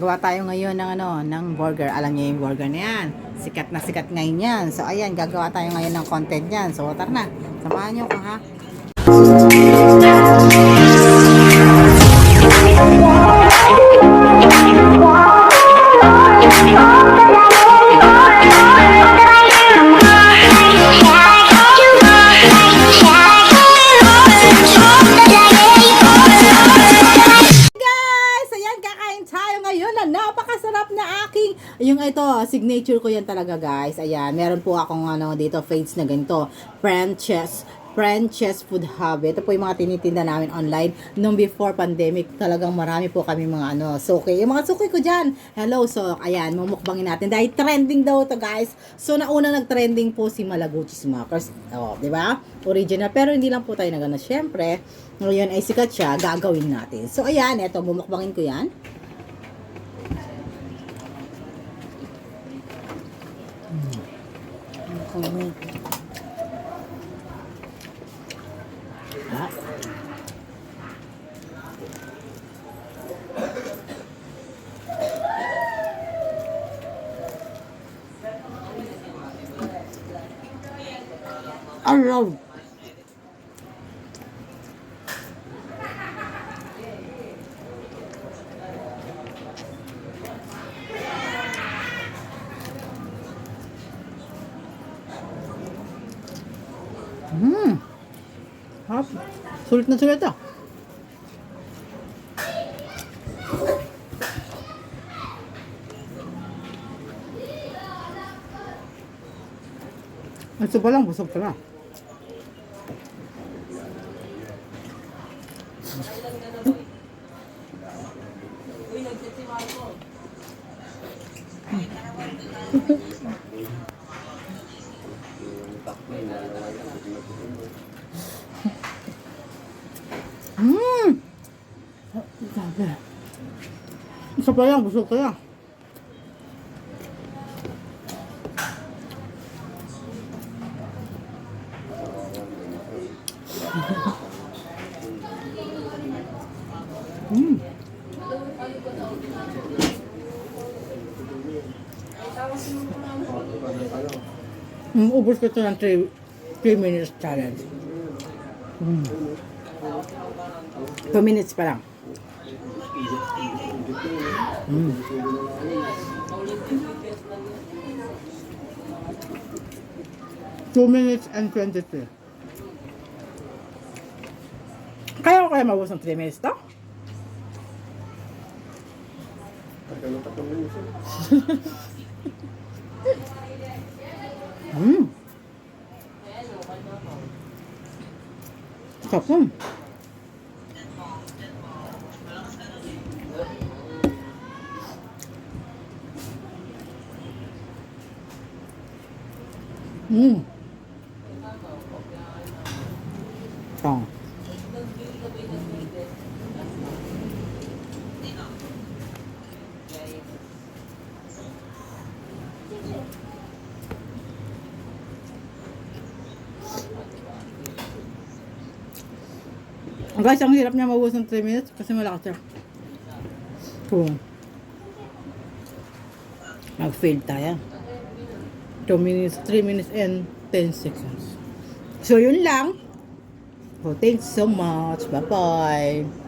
Gagawa tayo ngayon ng ng burger. Alam niyo yung burger na yan. Sikat na sikat ngayon yan. So ayan, gagawa tayo ngayon ng content yan. So tara na. Samahan niyo ko ha. Napakasarap na aking, yung ito, signature ko yan talaga guys. Ayan, meron po akong dito, fades na ganito. French's Food Hub. Ito po yung mga tinitinda namin online. Nung before pandemic, talagang marami po kami mga suki. Yung mga suki ko dyan. Hello, so ayan, mumukbangin natin. Dahil trending daw to guys. So nauna nag-trending po si Malaguchi Smakers. Oh, di ba? Original. Pero hindi lang po tayo nagana. Syempre, ngayon ay sikat siya, gagawin natin. So ayan, ito, mumukbangin ko yan. Araw. Sulit na sulit ah. Ito pa lang, busog ka na. Grabe. Isa pa lang, busog ka na. Ubus ko ito ng 3 minutes challenge. 2 minutes pa lang. 2 minutes and 23. Kaya ko kaya mabos ng 3 minutes to? Kapon. Tong. Guys, ang hirap niya maubusan ng 3 minutes kasi malakas siya. Mag-fail tayo. 2 minutes, 3 minutes and 10 seconds. So, yun lang. So, thanks so much. Bye-bye.